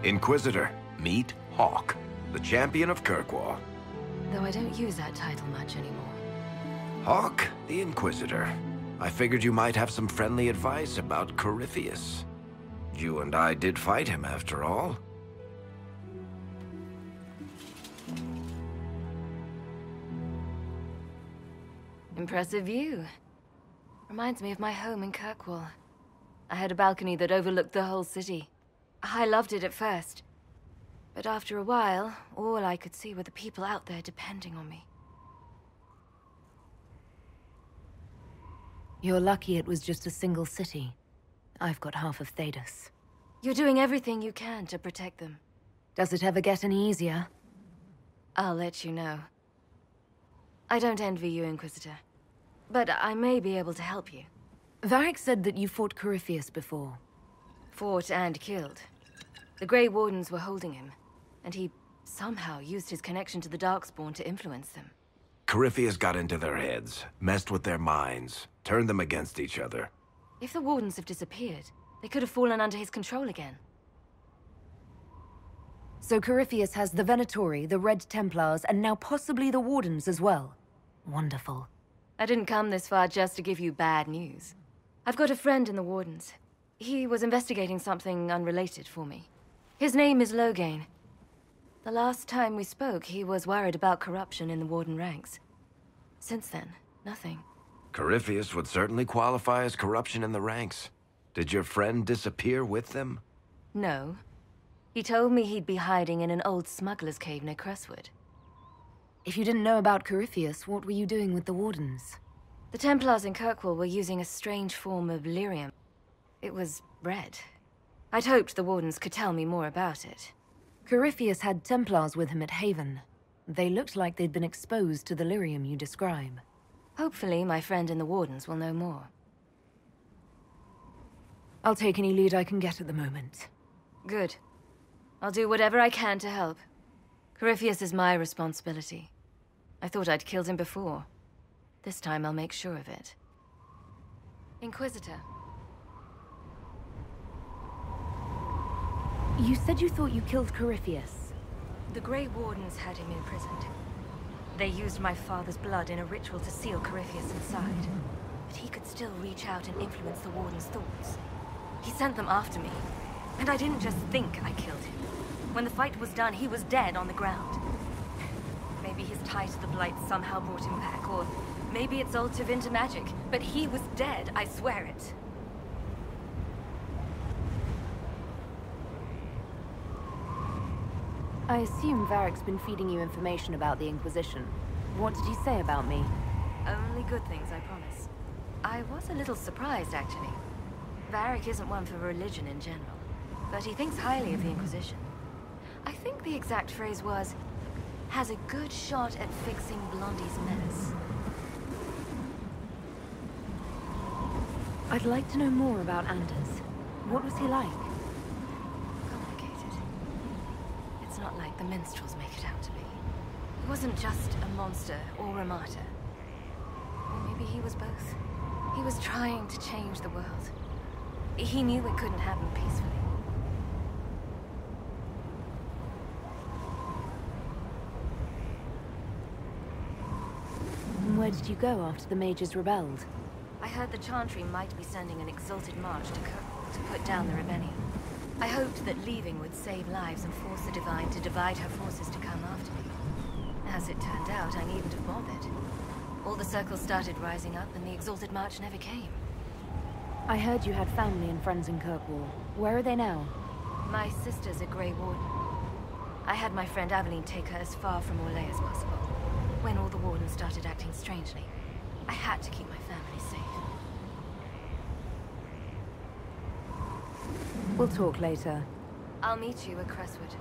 Inquisitor, meet Hawk, the champion of Kirkwall. Though I don't use that title much anymore. Hawk, the Inquisitor. I figured you might have some friendly advice about Corypheus. You and I did fight him, after all. Impressive view. Reminds me of my home in Kirkwall. I had a balcony that overlooked the whole city. I loved it at first. But after a while, all I could see were the people out there depending on me. You're lucky it was just a single city. I've got half of Thedas. You're doing everything you can to protect them. Does it ever get any easier? I'll let you know. I don't envy you, Inquisitor. But I may be able to help you. Varric said that you fought Corypheus before. Fought and killed. The Grey Wardens were holding him, and he somehow used his connection to the Darkspawn to influence them. Corypheus got into their heads, messed with their minds, turned them against each other. If the Wardens have disappeared, they could have fallen under his control again. So Corypheus has the Venatori, the Red Templars, and now possibly the Wardens as well. Wonderful. I didn't come this far just to give you bad news. I've got a friend in the Wardens. He was investigating something unrelated for me. His name is Logain. The last time we spoke, he was worried about corruption in the Warden ranks. Since then, nothing. Corypheus would certainly qualify as corruption in the ranks. Did your friend disappear with them? No. He told me he'd be hiding in an old smuggler's cave near Crestwood. If you didn't know about Corypheus, what were you doing with the Wardens? The Templars in Kirkwall were using a strange form of lyrium. It was red. I'd hoped the Wardens could tell me more about it. Corypheus had Templars with him at Haven. They looked like they'd been exposed to the lyrium you describe. Hopefully, my friend in the Wardens will know more. I'll take any lead I can get at the moment. Good. I'll do whatever I can to help. Corypheus is my responsibility. I thought I'd killed him before. This time I'll make sure of it. Inquisitor. You said you thought you killed Corypheus. The Grey Wardens had him imprisoned. They used my father's blood in a ritual to seal Corypheus inside. But he could still reach out and influence the Warden's thoughts. He sent them after me. And I didn't just think I killed him. When the fight was done, he was dead on the ground. Maybe his tie to the Blight somehow brought him back, or maybe it's all to Vinter magic. But he was dead, I swear it. I assume Varric's been feeding you information about the Inquisition. What did he say about me? Only good things, I promise. I was a little surprised, actually. Varric isn't one for religion in general, but he thinks highly of the Inquisition. I think the exact phrase was, has a good shot at fixing Blondie's mess. I'd like to know more about Anders. What was he like? Complicated. It's not like the minstrels make it out to be. He wasn't just a monster or a martyr. Or maybe he was both. He was trying to change the world. He knew it couldn't happen peacefully. And where did you go after the mages rebelled? I heard the Chantry might be sending an exalted march to Kirkwall to put down the rebellion. I hoped that leaving would save lives and force the Divine to divide her forces to come after me. As it turned out, I needn't have bothered. All the circles started rising up and the exalted march never came. I heard you had family and friends in Kirkwall. Where are they now? My sister's a Grey Warden. I had my friend Aveline take her as far from Orlais as possible. When all the Wardens started acting strangely, I had to keep my family safe. We'll talk later. I'll meet you at Crestwood.